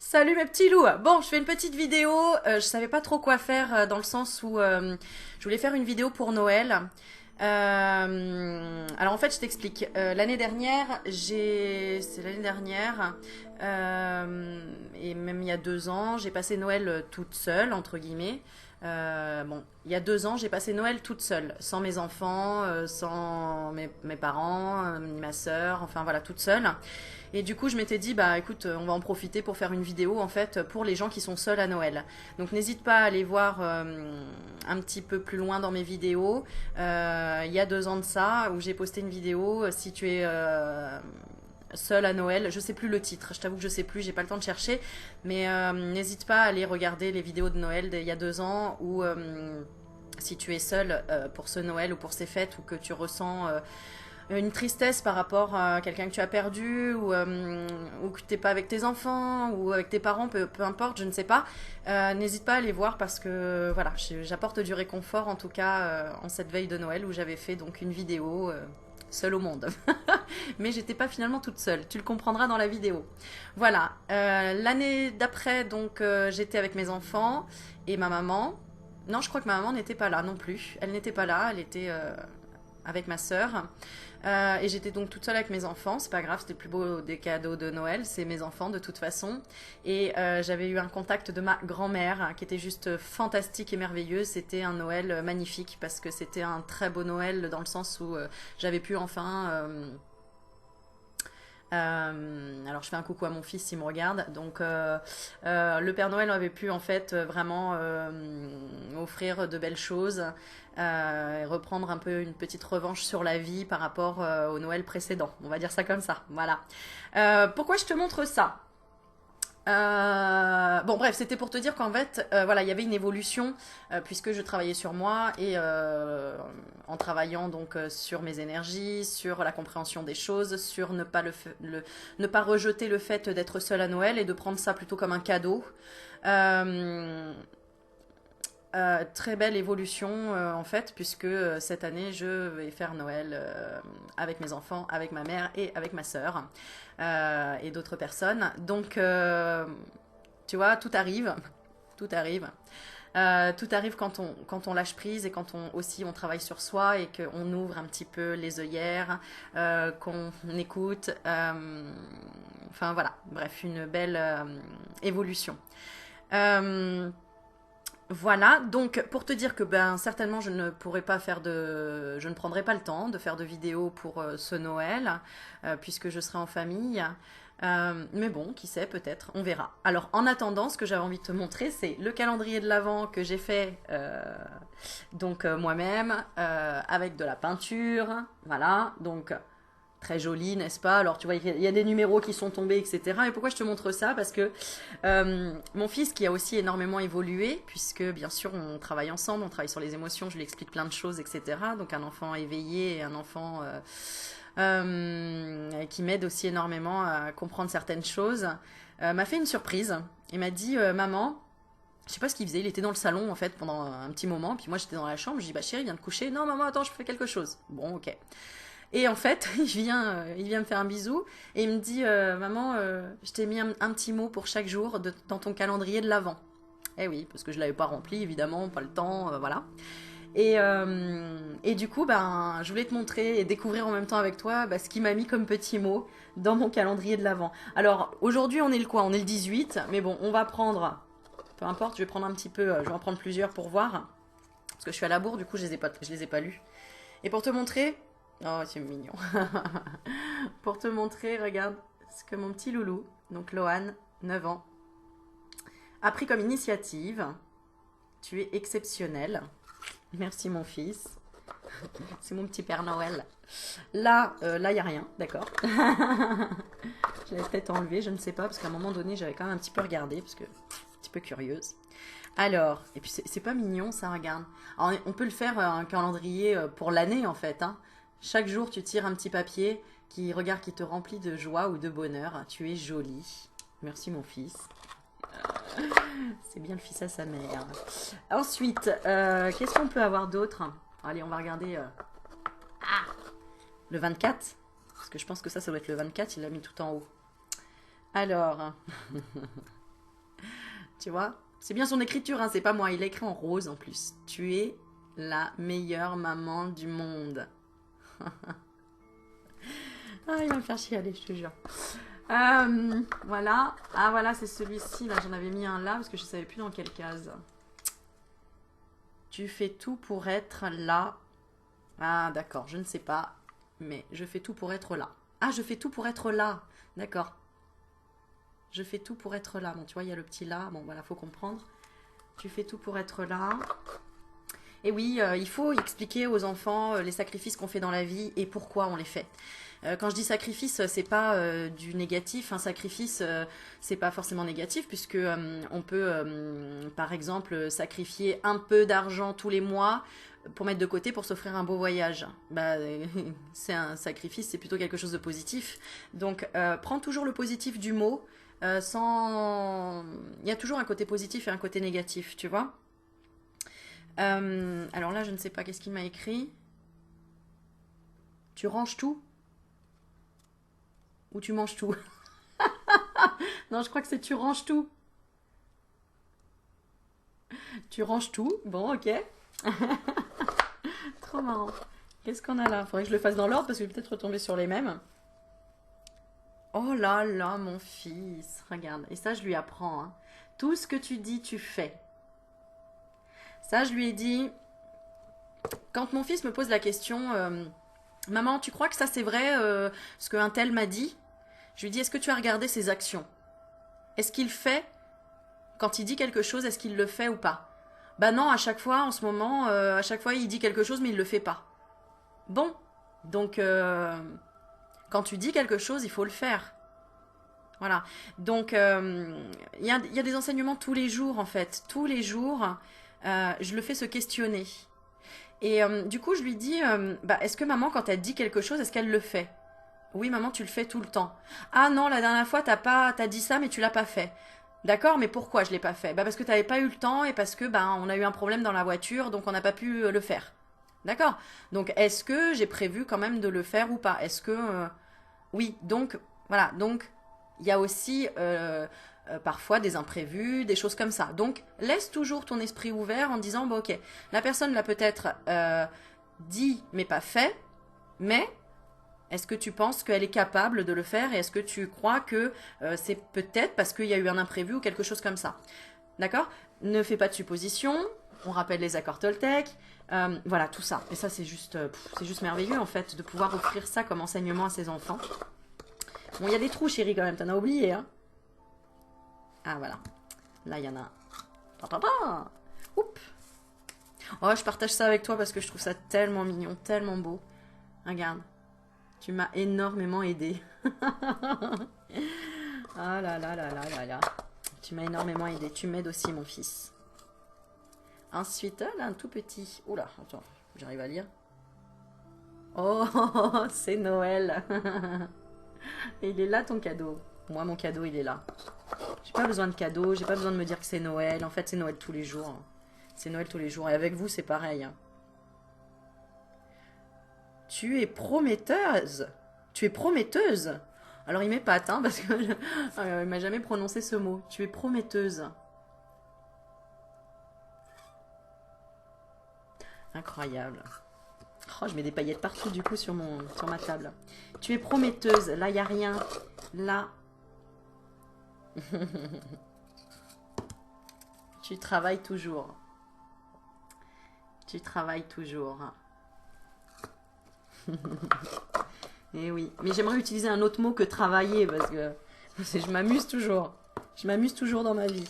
Salut mes petits loups. Bon, je fais une petite vidéo. Je savais pas trop quoi faire dans le sens où je voulais faire une vidéo pour Noël. Alors en fait, je t'explique. L'année dernière, c'est l'année dernière, et même il y a 2 ans, j'ai passé Noël toute seule entre guillemets. Bon, il y a 2 ans, j'ai passé Noël toute seule, sans mes enfants, sans mes parents, ni ma sœur, enfin voilà, toute seule. Et du coup, je m'étais dit, bah écoute, on va en profiter pour faire une vidéo en fait pour les gens qui sont seuls à Noël. Donc n'hésite pas à aller voir un petit peu plus loin dans mes vidéos. Il y a 2 ans de ça, où j'ai posté une vidéo. Si tu es seul à Noël, je sais plus le titre, je t'avoue que je sais plus, j'ai pas le temps de chercher, mais n'hésite pas à aller regarder les vidéos de Noël d'il y a 2 ans où si tu es seul pour ce Noël ou pour ces fêtes ou que tu ressens une tristesse par rapport à quelqu'un que tu as perdu ou que tu n'es pas avec tes enfants ou avec tes parents, peu importe, je ne sais pas. N'hésite pas à aller voir parce que voilà, j'apporte du réconfort en tout cas en cette veille de Noël où j'avais fait donc une vidéo seule au monde. Mais j'étais pas finalement toute seule, tu le comprendras dans la vidéo. Voilà, l'année d'après donc j'étais avec mes enfants et ma maman. Non, je crois que ma maman n'était pas là non plus. Elle n'était pas là, elle était avec ma sœur. Et j'étais donc toute seule avec mes enfants. C'est pas grave, c'était le plus beau des cadeaux de Noël. C'est mes enfants de toute façon. Et j'avais eu un contact de ma grand-mère qui était juste fantastique et merveilleux. C'était un Noël magnifique parce que c'était un très beau Noël dans le sens où j'avais pu enfin alors je fais un coucou à mon fils s'il me regarde. Donc le Père Noël avait pu en fait vraiment offrir de belles choses et reprendre un peu une petite revanche sur la vie par rapport au Noël précédent. On va dire ça comme ça. Voilà. Pourquoi je te montre ça? Bon bref, c'était pour te dire qu'en fait, voilà, il y avait une évolution puisque je travaillais sur moi et en travaillant donc sur mes énergies, sur la compréhension des choses, sur ne pas ne pas rejeter le fait d'être seule à Noël et de prendre ça plutôt comme un cadeau. Euh, très belle évolution en fait puisque cette année je vais faire Noël avec mes enfants, avec ma mère et avec ma sœur et d'autres personnes. Donc tu vois, tout arrive, tout arrive. Tout arrive quand on lâche prise et quand on travaille sur soi et qu'on ouvre un petit peu les œillères, qu'on écoute. Enfin voilà, bref, une belle évolution. Euh, voilà, donc pour te dire que ben certainement je ne prendrai pas le temps de faire de vidéos pour ce Noël puisque je serai en famille. Mais bon, qui sait, peut-être, on verra. Alors en attendant, ce que j'avais envie de te montrer, c'est le calendrier de l'Avent que j'ai fait donc moi-même avec de la peinture, voilà, donc très joli, n'est-ce pas? Alors tu vois, il y a des numéros qui sont tombés, etc. Et pourquoi je te montre ça? Parce que mon fils qui a aussi énormément évolué, puisque bien sûr on travaille ensemble, on travaille sur les émotions, je lui explique plein de choses, etc. Donc un enfant éveillé et un enfant qui m'aide aussi énormément à comprendre certaines choses, m'a fait une surprise. Il m'a dit, maman, je sais pas ce qu'il faisait, il était dans le salon en fait pendant un petit moment, puis moi j'étais dans la chambre, je dis bah chérie, viens te coucher. Non maman, attends, je fais quelque chose. Bon, ok. Et en fait, il vient me faire un bisou et il me dit maman, je t'ai mis un petit mot pour chaque jour dans ton calendrier de l'Avent. Eh oui, parce que je l'avais pas rempli, évidemment, pas le temps, voilà. Et du coup, ben, je voulais te montrer et découvrir en même temps avec toi ce qu'il m'a mis comme petit mot dans mon calendrier de l'Avent. Alors, aujourd'hui, on est le quoi? On est le 18, mais bon, on va prendre, peu importe, je vais prendre un petit peu, je vais en prendre plusieurs pour voir, parce que je suis à la bourre, du coup, je les ai pas lus. Et pour te montrer, oh, c'est mignon. Pour te montrer, regarde ce que mon petit loulou, donc Lohan, 9 ans, a pris comme initiative. Tu es exceptionnel. Merci mon fils. C'est mon petit Père Noël. Là, il n'y a rien, d'accord. Je l'avais peut-être enlevé, je ne sais pas, parce qu'à un moment donné, j'avais quand même un petit peu regardé, parce que un petit peu curieuse. Alors, et puis c'est pas mignon, ça, regarde. Alors, on peut le faire un calendrier pour l'année, en fait. Hein. Chaque jour, tu tires un petit papier qui te remplit de joie ou de bonheur. Tu es jolie. Merci, mon fils. C'est bien le fils à sa mère. Ensuite, qu'est-ce qu'on peut avoir d'autre? Allez, on va regarder le 24. Parce que je pense que ça doit être le 24. Il l'a mis tout en haut. Alors, Tu vois? C'est bien son écriture, hein, c'est pas moi. Il a écrit en rose en plus. Tu es la meilleure maman du monde. Ah, il va me faire chialer, je te jure. Voilà. Ah, voilà, c'est celui-ci. Là, j'en avais mis un là parce que je savais plus dans quelle case. Tu fais tout pour être là. Ah, d'accord, je ne sais pas. Mais je fais tout pour être là. Ah, je fais tout pour être là. D'accord. Je fais tout pour être là. Bon, tu vois, il y a le petit là. Bon, voilà, faut comprendre. Tu fais tout pour être là. Et oui, il faut expliquer aux enfants les sacrifices qu'on fait dans la vie et pourquoi on les fait. Quand je dis sacrifice, c'est pas du négatif. Un sacrifice, c'est pas forcément négatif puisque on peut, par exemple, sacrifier un peu d'argent tous les mois pour mettre de côté pour s'offrir un beau voyage. Bah, c'est un sacrifice, c'est plutôt quelque chose de positif. Donc, prends toujours le positif du mot. Sans... Il y a toujours un côté positif et un côté négatif, tu vois. Alors là, je ne sais pas, qu'est-ce qu'il m'a écrit? Tu ranges tout? Ou tu manges tout? Non, je crois que c'est tu ranges tout. Tu ranges tout? Bon, ok. Trop marrant. Qu'est-ce qu'on a là? Faudrait que je le fasse dans l'ordre parce que je vais peut-être retomber sur les mêmes. Oh là là, mon fils. Regarde. Et ça, je lui apprends. Hein. Tout ce que tu dis, tu fais. Ça, je lui ai dit... Quand mon fils me pose la question... Maman, tu crois que ça c'est vrai ce qu'un tel m'a dit? Je lui dis, est-ce que tu as regardé ses actions? Est-ce qu'il fait, quand il dit quelque chose, est-ce qu'il le fait ou pas? Bah non, à chaque fois, en ce moment, à chaque fois il dit quelque chose mais il le fait pas. Bon, donc quand tu dis quelque chose, il faut le faire. Voilà, donc il y a des enseignements tous les jours en fait. Tous les jours, je le fais se questionner. Et du coup, je lui dis, bah, est-ce que maman, quand elle dit quelque chose, est-ce qu'elle le fait? Oui, maman, tu le fais tout le temps. Ah non, la dernière fois, t'as dit ça, mais tu l'as pas fait. D'accord, mais pourquoi je l'ai pas fait? Bah parce que t'avais pas eu le temps et parce que bah on a eu un problème dans la voiture, donc on n'a pas pu le faire. D'accord. Donc est-ce que j'ai prévu quand même de le faire ou pas? Est-ce que oui, donc voilà, donc il y a aussi parfois des imprévus, des choses comme ça. Donc laisse toujours ton esprit ouvert en disant bon ok, la personne l'a peut-être dit mais pas fait, mais est-ce que tu penses qu'elle est capable de le faire et est-ce que tu crois que c'est peut-être parce qu'il y a eu un imprévu ou quelque chose comme ça? D'accord? Ne fais pas de suppositions. On rappelle les accords Toltec. Voilà, tout ça. Et ça, c'est juste merveilleux, en fait, de pouvoir offrir ça comme enseignement à ses enfants. Bon, il y a des trous, chérie, quand même. T'en as oublié, hein? Ah, voilà. Là, il y en a un. Oups. Oh, je partage ça avec toi parce que je trouve ça tellement mignon, tellement beau. Regarde. Tu m'as énormément aidé. Ah là là là là là là. Tu m'as énormément aidé. Tu m'aides aussi, mon fils. Ensuite, là, un tout petit. Oula, attends, j'arrive à lire. Oh, c'est Noël. Il est là, ton cadeau. Moi, mon cadeau, il est là. J'ai pas besoin de cadeau. J'ai pas besoin de me dire que c'est Noël. En fait, c'est Noël tous les jours. C'est Noël tous les jours. Et avec vous, c'est pareil. Tu es prometteuse. Tu es prometteuse. Alors il m'épate, hein, parce que il m'a jamais prononcé ce mot. Tu es prometteuse. Incroyable. Oh, je mets des paillettes partout du coup sur ma table. Tu es prometteuse. Là, il n'y a rien. Là. Tu travailles toujours. Tu travailles toujours. Et oui, mais j'aimerais utiliser un autre mot que travailler parce que je m'amuse toujours. Je m'amuse toujours dans ma vie.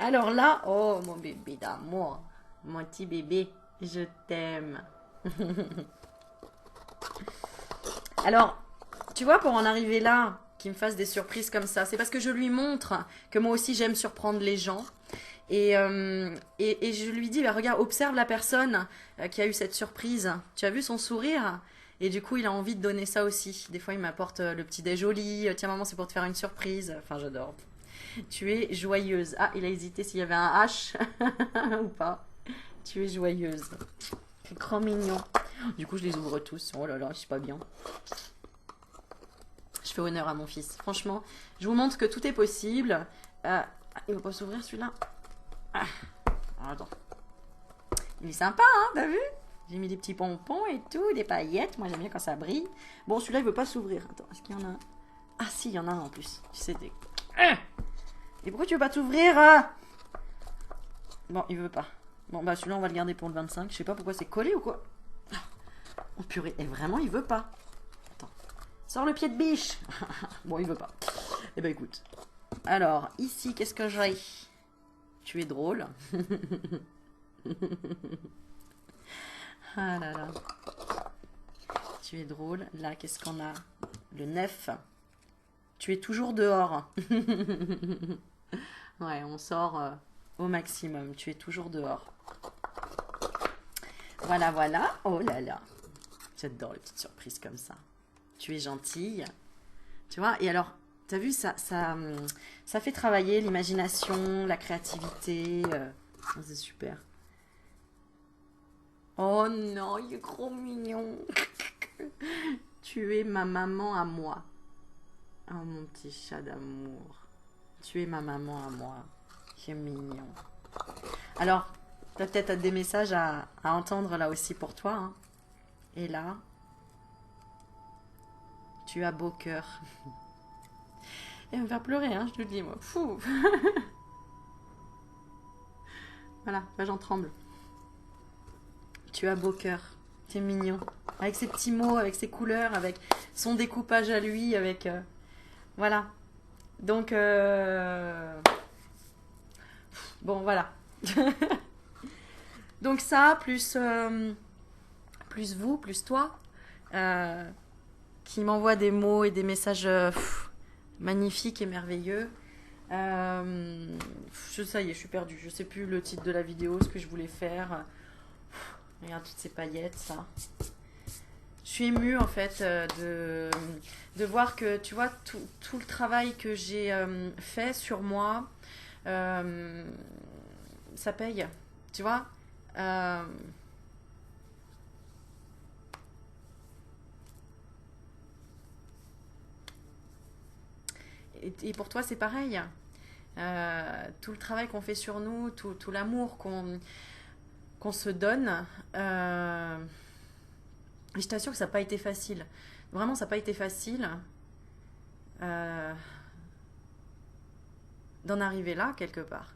Alors là, oh mon bébé d'amour, mon petit bébé, je t'aime. Alors, tu vois, pour en arriver là, qu'il me fasse des surprises comme ça, c'est parce que je lui montre que moi aussi j'aime surprendre les gens. Et je lui dis, bah, regarde, observe la personne qui a eu cette surprise. Tu as vu son sourire? Et du coup, il a envie de donner ça aussi. Des fois, il m'apporte le petit déj au lit. Tiens, maman, c'est pour te faire une surprise. Enfin, j'adore. Tu es joyeuse. Ah, il a hésité s'il y avait un H ou pas. Tu es joyeuse. C'est trop mignon. Du coup, je les ouvre tous. Oh là là, je suis pas bien. Je fais honneur à mon fils. Franchement, je vous montre que tout est possible. Ah, il va pas s'ouvrir celui-là. Ah. Attends. Il est sympa, hein, t'as vu? J'ai mis des petits pompons et tout, des paillettes. Moi, j'aime bien quand ça brille. Bon, celui-là, il veut pas s'ouvrir. Attends, est-ce qu'il y en a un? Ah, si, il y en a un en plus. Tu sais, des... Et pourquoi tu veux pas t'ouvrir, hein? Bon, il veut pas. Bon, bah, celui-là, on va le garder pour le 25. Je sais pas pourquoi c'est collé ou quoi. Oh, purée. Et vraiment, il veut pas. Attends. Sors le pied de biche. Bon, il veut pas. Eh ben, écoute. Alors, ici, qu'est-ce que j'ai? Tu es drôle. Ah là là. Tu es drôle. Là, qu'est-ce qu'on a? Le 9. Tu es toujours dehors. Ouais, on sort au maximum. Tu es toujours dehors. Voilà, voilà. Oh là là. J'adore les petites surprises comme ça. Tu es gentille. Tu vois? Et alors, t'as vu, ça fait travailler l'imagination, la créativité. C'est super. Oh non, il est trop mignon. Tu es ma maman à moi. Oh mon petit chat d'amour. Tu es ma maman à moi. C'est mignon. Alors, tu as peut-être des messages à entendre là aussi pour toi. Hein. Et là, tu as beau cœur. Elle va me faire pleurer, hein, je te le dis, moi. Fou. Voilà, là j'en tremble. Tu as beau cœur. C'est mignon. Avec ses petits mots, avec ses couleurs, avec son découpage à lui, avec... voilà. Donc, bon, voilà. Donc ça, plus vous, plus toi, qui m'envoie des mots et des messages magnifiques et merveilleux. Ça y est, je suis perdue. Je sais plus le titre de la vidéo, ce que je voulais faire. Regarde toutes ces paillettes, ça. Je suis émue en fait de voir que, tu vois, tout le travail que j'ai fait sur moi, ça paye, tu vois. Et pour toi, c'est pareil. Tout le travail qu'on fait sur nous, tout l'amour qu'on se donne, et je t'assure que ça n'a pas été facile. Vraiment, ça n'a pas été facile d'en arriver là, quelque part.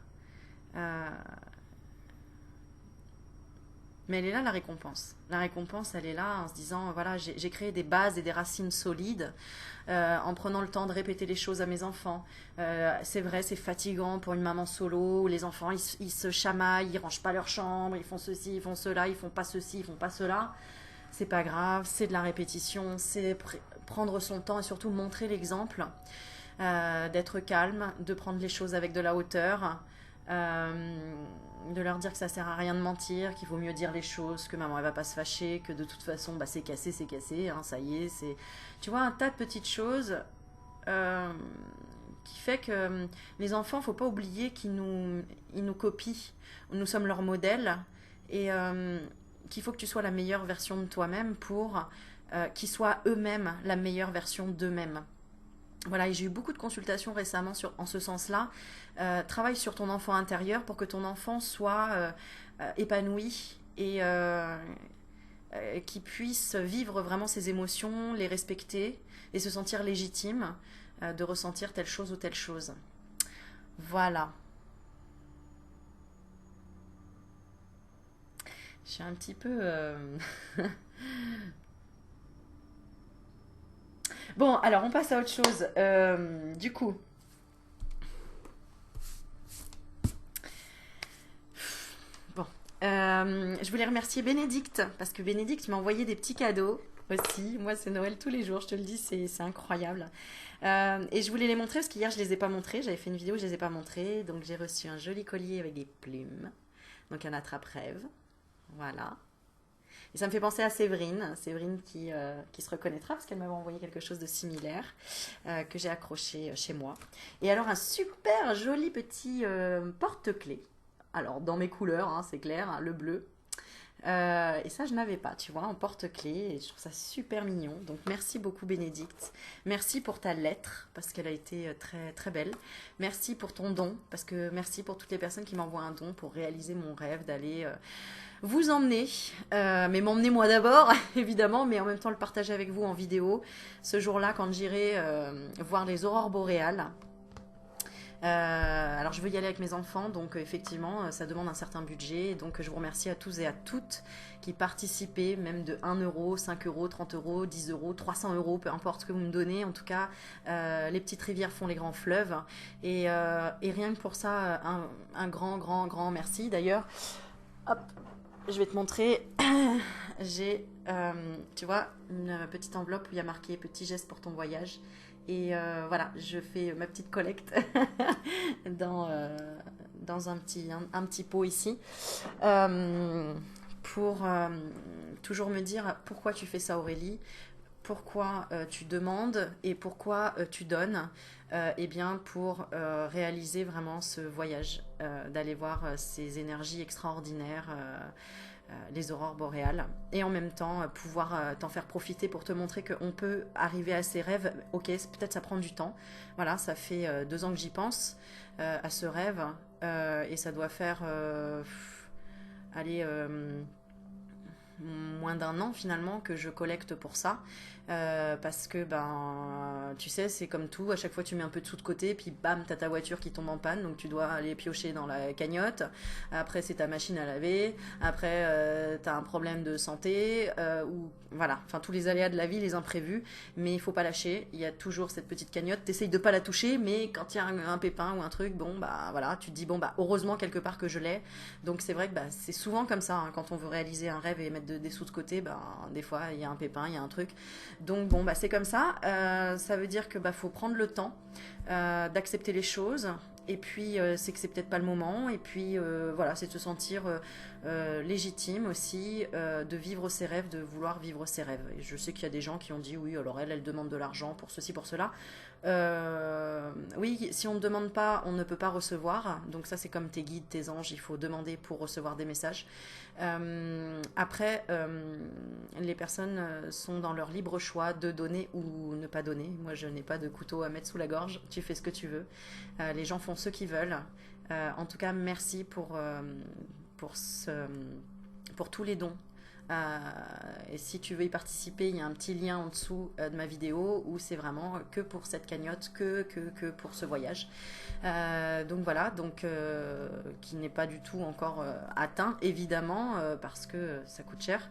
Mais elle est là, la récompense. La récompense, elle est là en se disant, voilà, j'ai créé des bases et des racines solides en prenant le temps de répéter les choses à mes enfants. C'est vrai, c'est fatigant pour une maman solo, où les enfants, ils se chamaillent, ils rangent pas leur chambre, ils font ceci, ils font cela, ils font pas ceci, ils font pas cela. C'est pas grave, c'est de la répétition, c'est prendre son temps et surtout montrer l'exemple, d'être calme, de prendre les choses avec de la hauteur, de leur dire que ça sert à rien de mentir, qu'il vaut mieux dire les choses, que maman elle va pas se fâcher, que de toute façon bah, c'est cassé, hein, ça y est, c'est... Tu vois, un tas de petites choses qui fait que les enfants, faut pas oublier qu'ils nous copient, nous sommes leur modèle, et qu'il faut que tu sois la meilleure version de toi-même pour qu'ils soient eux-mêmes la meilleure version d'eux-mêmes. Voilà, et j'ai eu beaucoup de consultations récemment en ce sens-là. Travaille sur ton enfant intérieur pour que ton enfant soit épanoui et qu'il puisse vivre vraiment ses émotions, les respecter et se sentir légitime de ressentir telle chose ou telle chose. Voilà. Je suis un petit peu... Bon, alors on passe à autre chose. Du coup, bon, je voulais remercier Bénédicte parce que Bénédicte m'a envoyé des petits cadeaux aussi. Moi, c'est Noël tous les jours, je te le dis, c'est incroyable. Et je voulais les montrer parce qu'hier je les ai pas montrés. J'avais fait une vidéo, je les ai pas montrés. Donc j'ai reçu un joli collier avec des plumes. Donc un attrape-rêve. Voilà. Et ça me fait penser à Séverine qui se reconnaîtra parce qu'elle m'avait envoyé quelque chose de similaire que j'ai accroché chez moi. Et alors un super joli petit porte-clés. Alors dans mes couleurs, hein, c'est clair, hein, le bleu. Et ça, je n'avais pas, tu vois, en porte-clés. Et je trouve ça super mignon. Donc, merci beaucoup, Bénédicte. Merci pour ta lettre, parce qu'elle a été très, très belle. Merci pour ton don, parce que merci pour toutes les personnes qui m'envoient un don pour réaliser mon rêve d'aller vous emmener. Mais m'emmener moi d'abord, évidemment, mais en même temps le partager avec vous en vidéo. Ce jour-là, quand j'irai voir les aurores boréales. Alors je veux y aller avec mes enfants, donc effectivement ça demande un certain budget, donc je vous remercie à tous et à toutes qui participaient, même de 1 euro, 5 euros, 30 euros, 10 euros, 300 euros, peu importe ce que vous me donnez, en tout cas les petites rivières font les grands fleuves, et rien que pour ça, un grand, grand, grand merci. D'ailleurs, hop, je vais te montrer, j'ai, tu vois, une petite enveloppe où il y a marqué petit geste pour ton voyage. Et voilà, je fais ma petite collecte dans, dans un petit pot ici pour toujours me dire pourquoi tu fais ça, Aurélie, pourquoi tu demandes et pourquoi tu donnes. Eh bien, pour réaliser vraiment ce voyage, d'aller voir ces énergies extraordinaires. Les aurores boréales, et en même temps pouvoir t'en faire profiter pour te montrer qu'on peut arriver à ses rêves. Ok, peut-être ça prend du temps, voilà, ça fait 2 ans que j'y pense à ce rêve, et ça doit faire allez, moins d'1 an finalement que je collecte pour ça, parce que ben tu sais, c'est comme tout, à chaque fois tu mets un peu de sous de côté, puis bam, t'as ta voiture qui tombe en panne, donc tu dois aller piocher dans la cagnotte. Après c'est ta machine à laver, après t'as un problème de santé, ou voilà, enfin tous les aléas de la vie, les imprévus, mais il faut pas lâcher, il y a toujours cette petite cagnotte, t'essayes de pas la toucher, mais quand il y a un pépin ou un truc, bon bah voilà, tu te dis bon bah heureusement quelque part que je l'ai. Donc c'est vrai que bah, c'est souvent comme ça, hein, quand on veut réaliser un rêve et mettre des sous de côté, bah, des fois il y a un pépin, il y a un truc. Donc bon, bah, c'est comme ça. Ça veut dire que bah, faut prendre le temps d'accepter les choses. Et puis c'est que c'est peut-être pas le moment. Et puis voilà, c'est de se sentir légitime aussi, de vivre ses rêves, de vouloir vivre ses rêves. Et je sais qu'il y a des gens qui ont dit oui, alors elle demande de l'argent pour ceci, pour cela. Oui, si on ne demande pas, on ne peut pas recevoir. Donc ça, c'est comme tes guides, tes anges, il faut demander pour recevoir des messages. Après, les personnes sont dans leur libre choix de donner ou ne pas donner. Moi, je n'ai pas de couteau à mettre sous la gorge. Tu fais ce que tu veux. Les gens font ce qu'ils veulent. En tout cas, merci pour, pour tous les dons. Et si tu veux y participer, il y a un petit lien en dessous de ma vidéo où c'est vraiment que pour cette cagnotte, que pour ce voyage. Donc voilà, donc qui n'est pas du tout encore atteint, évidemment, parce que ça coûte cher.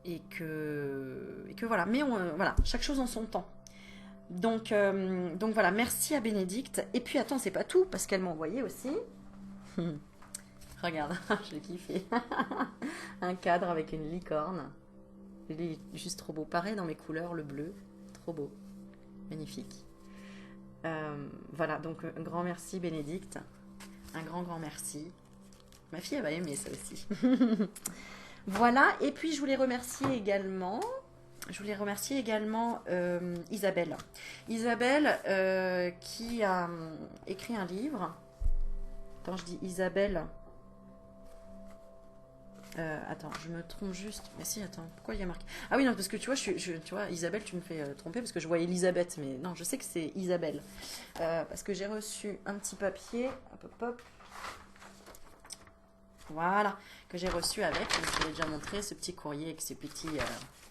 Et que voilà, mais voilà, chaque chose en son temps. Donc voilà, merci à Bénédicte. Et puis attends, c'est pas tout, parce qu'elle m'a envoyé aussi. Regarde, je l'ai kiffé. Un cadre avec une licorne. Il est juste trop beau. Pareil dans mes couleurs, le bleu. Trop beau. Magnifique. Voilà, donc un grand merci Bénédicte. Un grand, grand merci. Ma fille, elle va aimer ça aussi. Voilà, et puis je voulais remercier également... Isabelle. Isabelle qui a écrit un livre. Quand je dis Isabelle... attends, je me trompe juste. Mais si, attends, pourquoi il y a marqué... Ah oui, non, parce que tu vois, tu vois, Isabelle, tu me fais tromper parce que je vois Elisabeth, mais non, je sais que c'est Isabelle. Parce que j'ai reçu un petit papier, hop, hop, hop. Voilà, que j'ai reçu avec, je vous l'ai déjà montré, ce petit courrier avec ce petit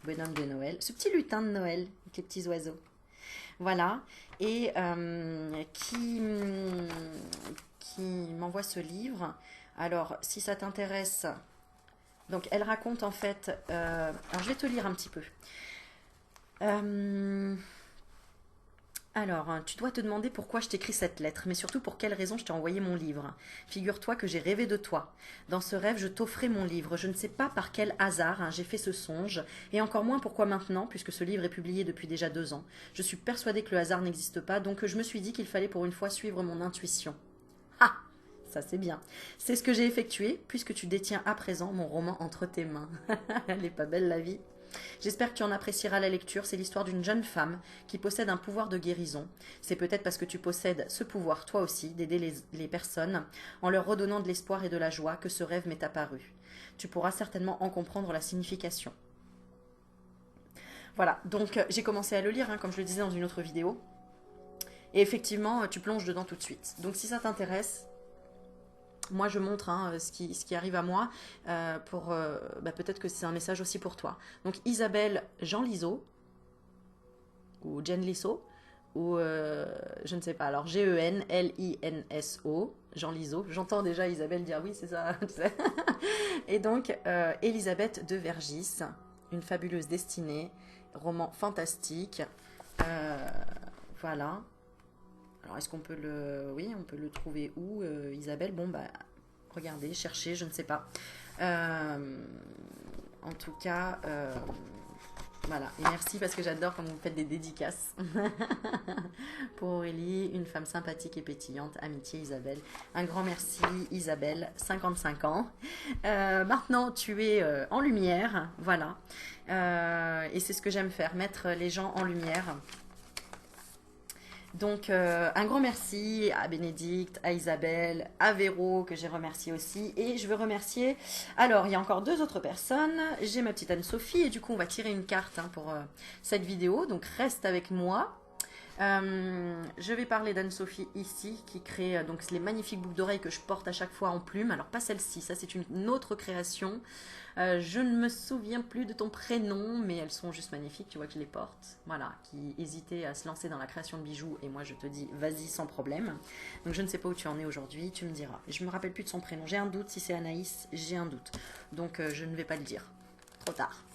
bonhomme de Noël, ce petit lutin de Noël avec les petits oiseaux. Voilà, et qui m'envoie ce livre. Alors, si ça t'intéresse... Donc, elle raconte en fait... alors, je vais te lire un petit peu. Alors, tu dois te demander pourquoi je t'écris cette lettre, mais surtout pour quelle raison je t'ai envoyé mon livre. Figure-toi que j'ai rêvé de toi. Dans ce rêve, je t'offrais mon livre. Je ne sais pas par quel hasard j'ai fait ce songe, et encore moins pourquoi maintenant, puisque ce livre est publié depuis déjà 2 ans. Je suis persuadée que le hasard n'existe pas, donc je me suis dit qu'il fallait pour une fois suivre mon intuition. Ah! Ça c'est bien. C'est ce que j'ai effectué, puisque tu détiens à présent mon roman entre tes mains. Elle est pas belle la vie. J'espère que tu en apprécieras la lecture. C'est l'histoire d'une jeune femme qui possède un pouvoir de guérison. C'est peut-être parce que tu possèdes ce pouvoir, toi aussi, d'aider les personnes en leur redonnant de l'espoir et de la joie que ce rêve m'est apparu. Tu pourras certainement en comprendre la signification. Voilà, donc j'ai commencé à le lire, comme je le disais dans une autre vidéo. Et effectivement, tu plonges dedans tout de suite. Donc si ça t'intéresse, moi je montre ce qui arrive à moi pour peut-être que c'est un message aussi pour toi. Donc Isabelle Jean Liso, ou Jen Liso, ou je ne sais pas, alors Genlinso, Jean Liso. J'entends déjà Isabelle dire oui, c'est ça. Et donc Elisabeth de Vergis, Une fabuleuse destinée, roman fantastique. Voilà. Alors, est-ce qu'on peut le... Oui, on peut le trouver où, Isabelle? Bon, bah, regardez, cherchez, je ne sais pas. En tout cas, voilà. Et merci parce que j'adore quand vous faites des dédicaces. Pour Aurélie, une femme sympathique et pétillante. Amitié, Isabelle. Un grand merci, Isabelle, 55 ans. Maintenant, tu es en lumière. Voilà. Et c'est ce que j'aime faire, mettre les gens en lumière. Donc, un grand merci à Bénédicte, à Isabelle, à Véro, que j'ai remercié aussi. Et je veux remercier... Alors, il y a encore 2 autres personnes. J'ai ma petite Anne-Sophie. Et du coup, on va tirer une carte pour cette vidéo. Donc, reste avec moi. Je vais parler d'Anne-Sophie ici, qui crée donc les magnifiques boucles d'oreilles que je porte à chaque fois en plume. Alors, pas celle-ci. Ça, c'est une autre création. Je ne me souviens plus de ton prénom, mais elles sont juste magnifiques, tu vois que je les porte. Voilà, qui hésitait à se lancer dans la création de bijoux, et moi je te dis, vas-y sans problème. Donc je ne sais pas où tu en es aujourd'hui, tu me diras. Je ne me rappelle plus de son prénom, j'ai un doute, si c'est Anaïs, j'ai un doute. Donc je ne vais pas le dire, trop tard.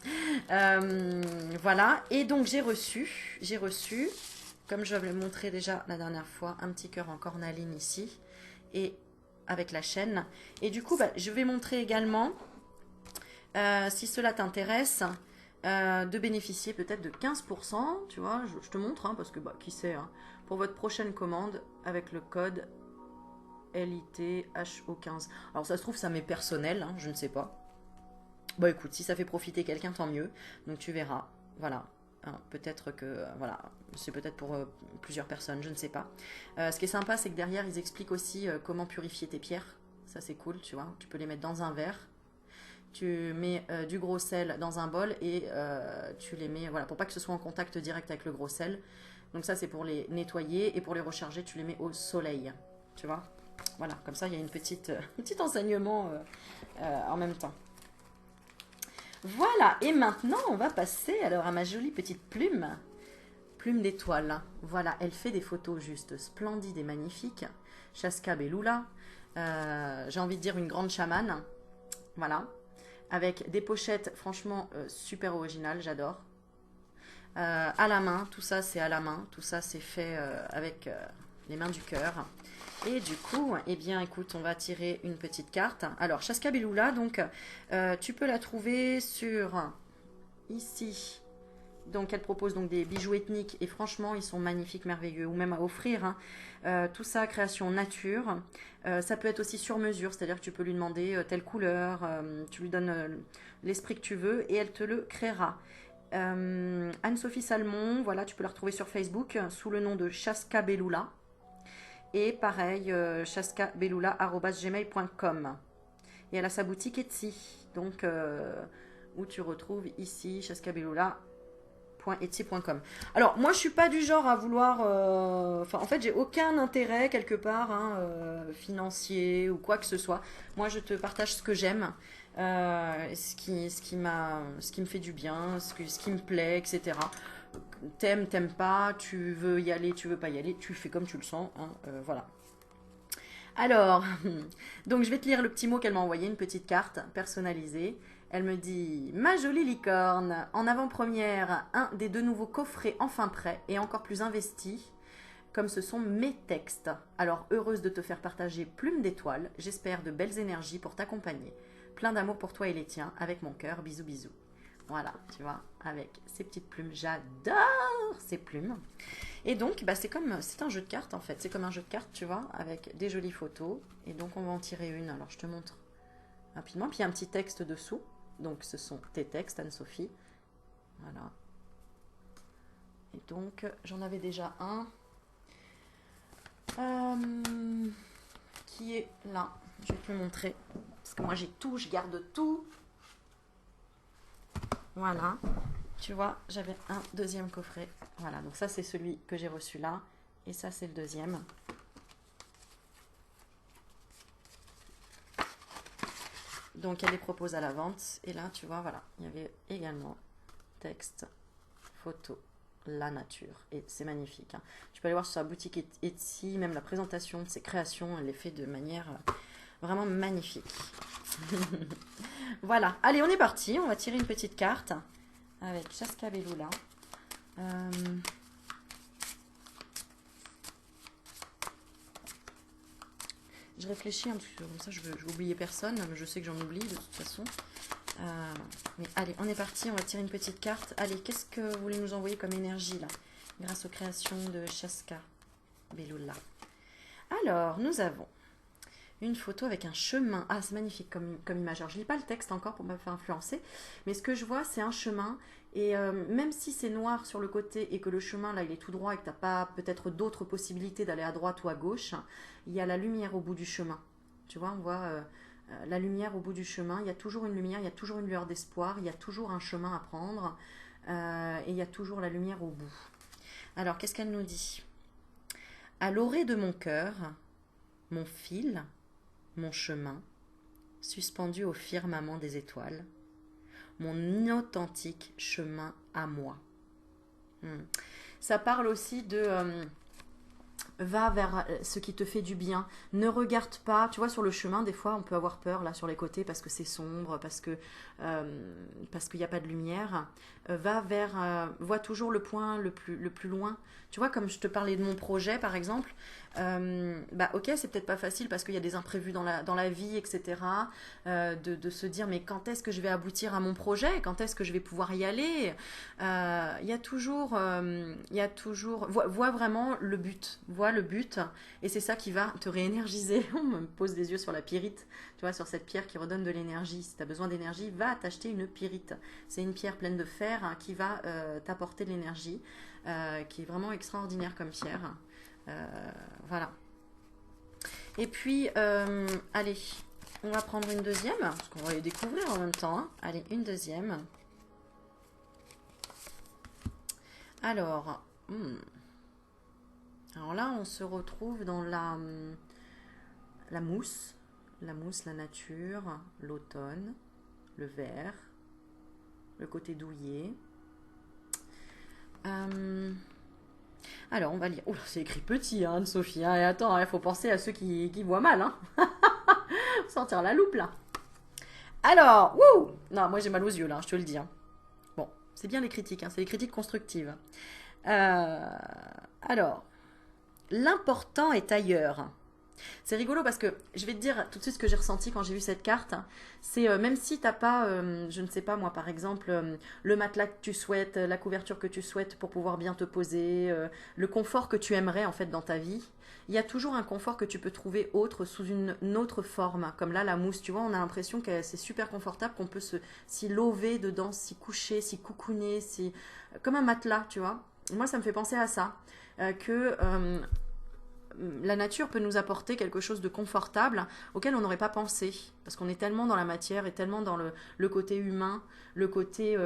Voilà, et donc j'ai reçu, comme je l'ai montré déjà la dernière fois, un petit cœur en cornaline ici, et avec la chaîne. Et du coup, je vais montrer également... si cela t'intéresse, de bénéficier peut-être de 15%, tu vois, je te montre, parce que qui sait, pour votre prochaine commande avec le code LITHO15. Alors ça se trouve, ça m'est personnel, je ne sais pas. Bon écoute, si ça fait profiter quelqu'un, tant mieux, donc tu verras, voilà. Peut-être que, voilà, c'est peut-être pour plusieurs personnes, je ne sais pas. Ce qui est sympa, c'est que derrière, ils expliquent aussi comment purifier tes pierres. Ça, c'est cool, tu vois. Tu peux les mettre dans un verre. Tu mets du gros sel dans un bol et tu les mets, voilà, pour pas que ce soit en contact direct avec le gros sel. Donc ça, c'est pour les nettoyer, et pour les recharger, tu les mets au soleil, tu vois. Voilà, comme ça, il y a un petit enseignement en même temps. Voilà, et maintenant, on va passer alors à ma jolie petite plume. Plume d'étoile. Voilà, elle fait des photos juste splendides et magnifiques. Chaska Belula. J'ai envie de dire une grande chamane. Voilà. Avec des pochettes franchement super originales, j'adore. À la main, tout ça c'est à la main, tout ça c'est fait avec les mains du cœur. Et du coup, eh bien écoute, on va tirer une petite carte. Alors, Chaska Belula, donc tu peux la trouver sur ici. Donc elle propose donc des bijoux ethniques et franchement ils sont magnifiques, merveilleux, ou même à offrir. Tout ça, création nature. Ça peut être aussi sur mesure, c'est-à-dire que tu peux lui demander telle couleur, tu lui donnes l'esprit que tu veux et elle te le créera. Anne-Sophie Salmon, voilà, tu peux la retrouver sur Facebook sous le nom de Chaska Belula. Et pareil, chaskabelula@gmail.com. Et elle a sa boutique Etsy, donc où tu retrouves ici Chaska Belula. Etsy.com. Alors moi je suis pas du genre à vouloir en fait j'ai aucun intérêt quelque part financier ou quoi que ce soit. Moi je te partage ce que j'aime, ce qui me fait du bien, ce qui me plaît, etc. T'aimes pas, tu veux y aller, tu veux pas y aller, tu fais comme tu le sens, voilà. Alors, donc je vais te lire le petit mot qu'elle m'a envoyé, une petite carte personnalisée. Elle me dit « Ma jolie licorne, en avant-première, un des 2 nouveaux coffrets enfin prêts et encore plus investis, comme ce sont mes textes. Alors, heureuse de te faire partager Plume d'étoile, j'espère de belles énergies pour t'accompagner. Plein d'amour pour toi et les tiens, avec mon cœur, bisous bisous. » Voilà, tu vois, avec ces petites plumes, j'adore ces plumes. Et donc, c'est un jeu de cartes en fait, c'est comme un jeu de cartes, tu vois, avec des jolies photos. Et donc, on va en tirer une, alors je te montre rapidement. Puis il y a un petit texte dessous. Donc, ce sont tes textes, Anne-Sophie. Voilà. Et donc, j'en avais déjà un qui est là. Je vais te le montrer. Parce que moi, j'ai tout, je garde tout. Voilà. Tu vois, j'avais un deuxième coffret. Voilà, donc ça, c'est celui que j'ai reçu là. Et ça, c'est le deuxième. Donc, elle les propose à la vente. Et là, tu vois, voilà, il y avait également texte, photo, la nature. Et c'est magnifique. Hein. Tu peux aller voir sur sa boutique Etsy, même la présentation de ses créations, elle est faite de manière vraiment magnifique. Voilà, allez, on est parti. On va tirer une petite carte avec Chaska Belloula. Je réfléchis, hein, parce que comme ça je vais oublier personne, mais je sais que j'en oublie de toute façon. Mais allez, on est parti, on va tirer une petite carte. Allez, qu'est-ce que vous voulez nous envoyer comme énergie là, grâce aux créations de Chaska Belloula? Alors, nous avons une photo avec un chemin. Ah, c'est magnifique comme image. Alors, je ne lis pas le texte encore pour ne pas me faire influencer, mais ce que je vois, c'est un chemin. Et même si c'est noir sur le côté et que le chemin, là, il est tout droit et que tu n'as pas peut-être d'autres possibilités d'aller à droite ou à gauche, il y a la lumière au bout du chemin. Tu vois, on voit la lumière au bout du chemin. Il y a toujours une lumière, il y a toujours une lueur d'espoir, il y a toujours un chemin à prendre et il y a toujours la lumière au bout. Alors, qu'est-ce qu'elle nous dit? À l'orée de mon cœur, mon fil, mon chemin, suspendu au firmament des étoiles, mon authentique chemin à moi. Ça parle aussi de va vers ce qui te fait du bien. Ne regarde pas, tu vois, sur le chemin, des fois, on peut avoir peur là sur les côtés parce que c'est sombre, parce qu'il n'y a pas de lumière. Vois toujours le point le plus loin. Tu vois, comme je te parlais de mon projet, par exemple, ok, c'est peut-être pas facile parce qu'il y a des imprévus dans la vie, etc. De se dire, mais quand est-ce que je vais aboutir à mon projet? Quand est-ce que je vais pouvoir y aller? Il y a toujours, vois vraiment le but, vois le but, et c'est ça qui va te réénergiser. On me pose les yeux sur la pyrite, tu vois, sur cette pierre qui redonne de l'énergie. Si tu as besoin d'énergie, va t'acheter une pyrite. C'est une pierre pleine de fer hein, qui va t'apporter de l'énergie, qui est vraiment extraordinaire comme pierre. Voilà. Et puis, allez, on va prendre une deuxième, parce qu'on va les découvrir en même temps. Hein. Allez, une deuxième. Alors, là, on se retrouve dans la mousse, la nature, l'automne, le vert, le côté douillet. Alors, on va lire. Oh, c'est écrit petit, hein, Anne-Sophie. Hein, et attends, il faut penser à ceux qui voient mal. Hein. Sortir la loupe, là. Alors, wouh! Non, moi j'ai mal aux yeux, là, je te le dis. Hein. Bon, c'est bien les critiques, hein, c'est les critiques constructives. Alors, l'important est ailleurs. C'est rigolo parce que je vais te dire tout de suite ce que j'ai ressenti quand j'ai vu cette carte. C'est même si t'as pas, je ne sais pas moi par exemple, le matelas que tu souhaites, la couverture que tu souhaites pour pouvoir bien te poser, le confort que tu aimerais en fait dans ta vie, il y a toujours un confort que tu peux trouver autre sous une autre forme. Comme là la mousse, tu vois, on a l'impression que c'est super confortable, qu'on peut s'y lever dedans, s'y coucher, s'y coucouner, comme un matelas, tu vois. Moi ça me fait penser à ça, que la nature peut nous apporter quelque chose de confortable auquel on n'aurait pas pensé. Parce qu'on est tellement dans la matière et tellement dans le côté humain, le côté...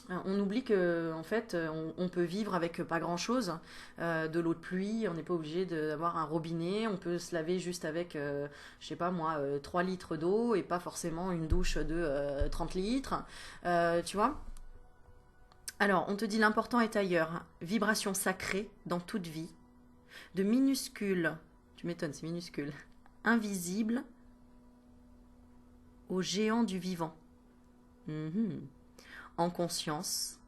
on oublie que en fait, on peut vivre avec pas grand-chose. De l'eau de pluie, on n'est pas obligé d'avoir un robinet. On peut se laver juste avec, je sais pas moi, 3 litres d'eau et pas forcément une douche de 30 litres. Tu vois ? Alors, on te dit l'important est ailleurs. Vibration sacrée dans toute vie. De minuscules, tu m'étonnes, c'est minuscule, invisible aux géants du vivant. En conscience,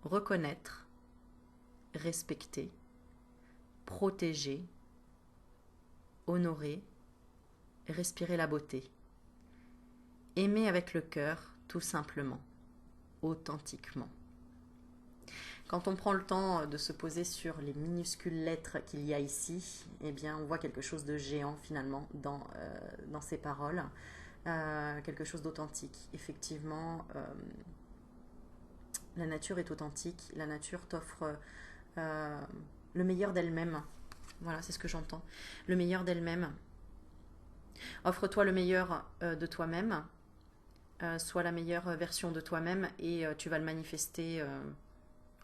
reconnaître, respecter, protéger, honorer, respirer la beauté. Aimer avec le cœur, tout simplement, authentiquement. Quand on prend le temps de se poser sur les minuscules lettres qu'il y a ici, eh bien, on voit quelque chose de géant finalement dans ces paroles, quelque chose d'authentique. Effectivement, La nature est authentique. La nature t'offre le meilleur d'elle-même. Voilà, c'est ce que j'entends. Le meilleur d'elle-même. Offre-toi le meilleur de toi-même. Sois la meilleure version de toi-même et tu vas le manifester.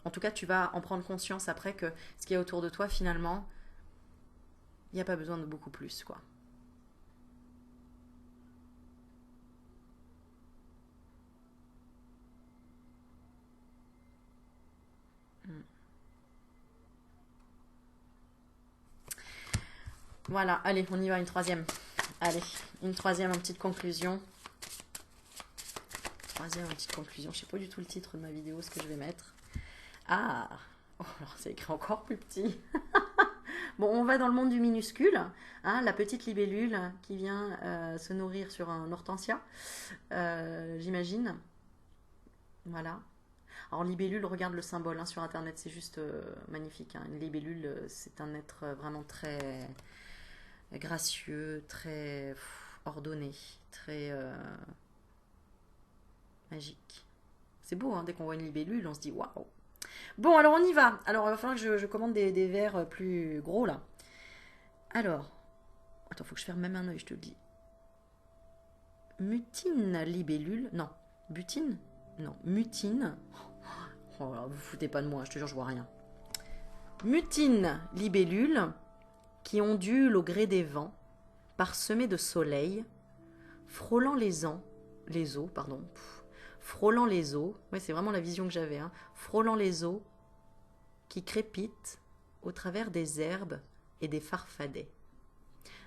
En tout cas, tu vas en prendre conscience après que ce qu'il y a autour de toi, finalement, il n'y a pas besoin de beaucoup plus, quoi. Voilà, allez, on y va, une troisième. Allez, une troisième en petite conclusion. Troisième en petite conclusion. Je sais pas du tout le titre de ma vidéo, ce que je vais mettre. Ah, oh, alors c'est écrit encore plus petit. Bon, on va dans le monde du minuscule. Hein, la petite libellule qui vient se nourrir sur un hortensia, j'imagine. Voilà. Alors libellule, regarde le symbole hein, sur internet, c'est juste magnifique. Hein. Une libellule, c'est un être vraiment très gracieux, très ordonné, très magique. C'est beau, hein, dès qu'on voit une libellule, on se dit waouh. Bon, alors on y va. Alors, il va falloir que je commande des verres plus gros là. Alors, attends, faut que je ferme même un œil, je te le dis. Mutine libellule. Non, butine. Non, mutine. Oh là, vous foutez pas de moi, je te jure, je vois rien. Mutine libellule qui ondule au gré des vents, parsemée de soleil, frôlant les eaux, pardon, frôlant les eaux, ouais, c'est vraiment la vision que j'avais, hein, frôlant les eaux qui crépitent au travers des herbes et des farfadets.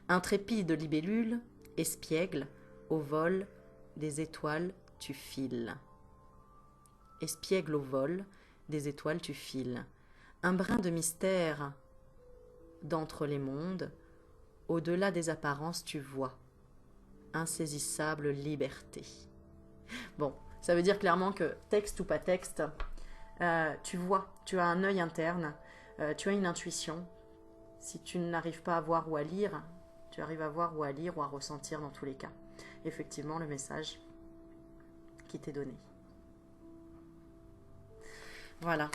Intrépide libellule, espiègle, au vol des étoiles tu files. Espiègle au vol des étoiles tu files. Un brin de mystère d'entre les mondes, au-delà des apparences tu vois. Insaisissable liberté. Bon, ça veut dire clairement que texte ou pas texte, tu vois, tu as un œil interne, tu as une intuition. Si tu n'arrives pas à voir ou à lire, tu arrives à voir ou à lire ou à ressentir dans tous les cas. Effectivement, le message qui t'est donné. Voilà.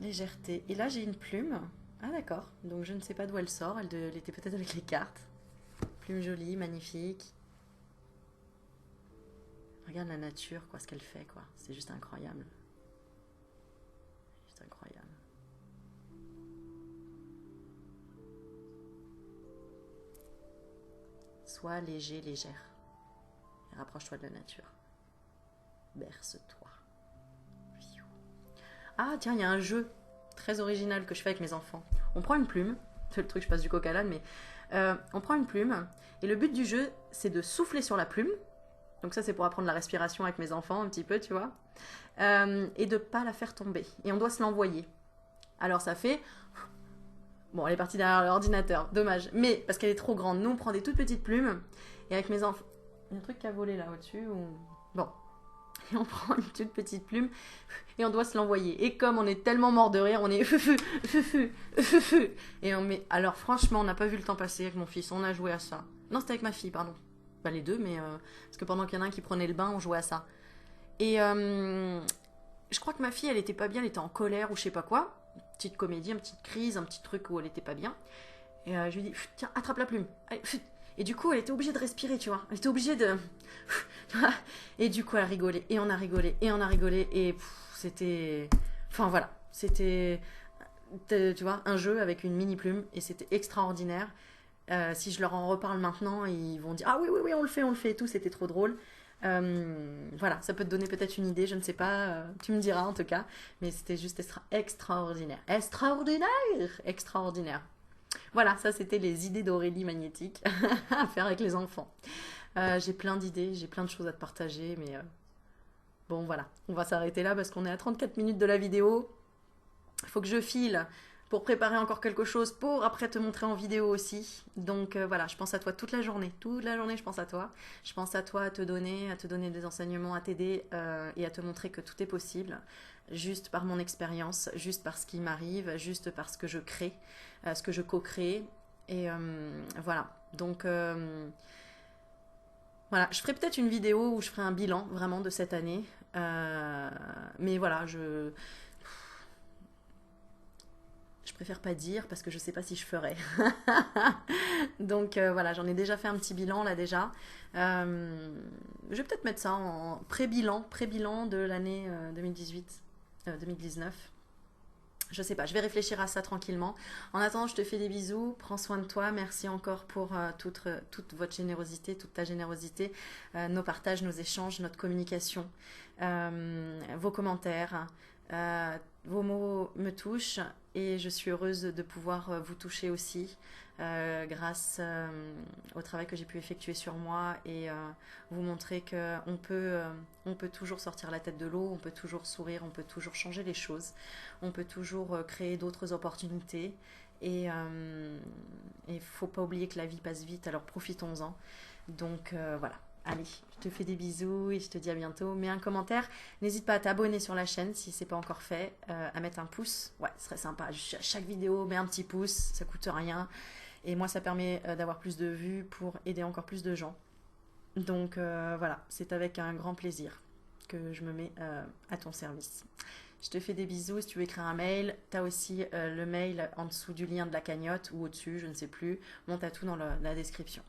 Légèreté. Et là, j'ai une plume. Ah d'accord. Donc je ne sais pas d'où elle sort. Elle était peut-être avec les cartes. Plume jolie, magnifique. Regarde la nature, quoi, ce qu'elle fait, quoi. C'est juste incroyable. Juste incroyable. Sois léger, légère. Et rapproche-toi de la nature. Berce-toi. Ah tiens, il y a un jeu très original que je fais avec mes enfants. On prend une plume, c'est le truc, je passe du coq à l'âne, mais on prend une plume, et le but du jeu, c'est de souffler sur la plume. Donc ça, c'est pour apprendre la respiration avec mes enfants, un petit peu, tu vois. Et de pas la faire tomber. Et on doit se l'envoyer. Alors ça fait... Bon, elle est partie derrière l'ordinateur, dommage. Mais, parce qu'elle est trop grande, nous, on prend des toutes petites plumes, et avec mes enfants... Il y a un truc qui a volé là au-dessus, ou... Bon. Et on prend une toute petite plume et on doit se l'envoyer. Et comme on est tellement mort de rire, on est et on met. Alors franchement, on n'a pas vu le temps passer avec mon fils. On a joué à ça. Non, c'était avec ma fille, pardon. Bah les deux, mais parce que pendant qu'il y en a un qui prenait le bain, on jouait à ça. Et je crois que ma fille, elle était pas bien, elle était en colère ou je sais pas quoi. Une petite comédie, une petite crise, un petit truc où elle était pas bien. Et je lui dis, tiens, attrape la plume. Allez, et du coup, elle était obligée de respirer, tu vois. Elle était obligée de... Et du coup, elle a rigolé. Et on a rigolé. Et on a rigolé. Et c'était... Enfin, voilà. C'était, tu vois, un jeu avec une mini plume. Et c'était extraordinaire. Si je leur en reparle maintenant, ils vont dire « Ah oui, oui, oui, on le fait et tout. » C'était trop drôle. Voilà, ça peut te donner peut-être une idée. Je ne sais pas. Tu me diras, en tout cas. Mais c'était juste extraordinaire. Extraordinaire. Extraordinaire. Voilà, ça c'était les idées d'Aurélie Magnétique à faire avec les enfants. J'ai plein d'idées, j'ai plein de choses à te partager, mais bon voilà, on va s'arrêter là parce qu'on est à 34 minutes de la vidéo. Il faut que je file pour préparer encore quelque chose pour après te montrer en vidéo aussi. Donc voilà, je pense à toi toute la journée je pense à toi. Je pense à toi à te donner des enseignements, à t'aider et à te montrer que tout est possible. Juste par mon expérience, juste par ce qui m'arrive, juste parce que je crée, ce que je co-crée. Et voilà. Donc, voilà. Je ferai peut-être une vidéo où je ferai un bilan vraiment de cette année. Mais voilà, je préfère pas dire parce que je sais pas si je ferai. Donc voilà, j'en ai déjà fait un petit bilan là déjà. Je vais peut-être mettre ça en pré-bilan de l'année 2018, 2019. Je sais pas, je vais réfléchir à ça tranquillement. En attendant, je te fais des bisous, prends soin de toi, merci encore pour toute votre générosité, toute ta générosité, nos partages, nos échanges, notre communication, vos commentaires, vos mots me touchent et je suis heureuse de pouvoir vous toucher aussi grâce au travail que j'ai pu effectuer sur moi et vous montrer on peut toujours sortir la tête de l'eau, on peut toujours sourire, on peut toujours changer les choses, on peut toujours créer d'autres opportunités et il faut pas oublier que la vie passe vite, alors profitons-en. Donc voilà. Allez, je te fais des bisous et je te dis à bientôt. Mets un commentaire. N'hésite pas à t'abonner sur la chaîne si c'est pas encore fait. À mettre un pouce. Ouais, ce serait sympa. À chaque vidéo, mets un petit pouce. Ça coûte rien. Et moi, ça permet d'avoir plus de vues pour aider encore plus de gens. Donc voilà, c'est avec un grand plaisir que je me mets à ton service. Je te fais des bisous. Si tu veux écrire un mail, tu as aussi le mail en dessous du lien de la cagnotte ou au-dessus, je ne sais plus. Bon, tu as tout dans la description.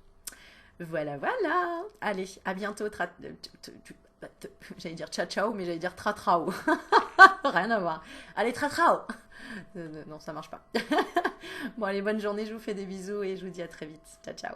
Voilà, voilà. Allez, à bientôt. J'allais dire ciao ciao, mais j'allais dire tratrao. Rien à voir. Allez, tratrao. Non, ça marche pas. Bon, allez, bonne journée. Je vous fais des bisous et je vous dis à très vite. Ciao, ciao.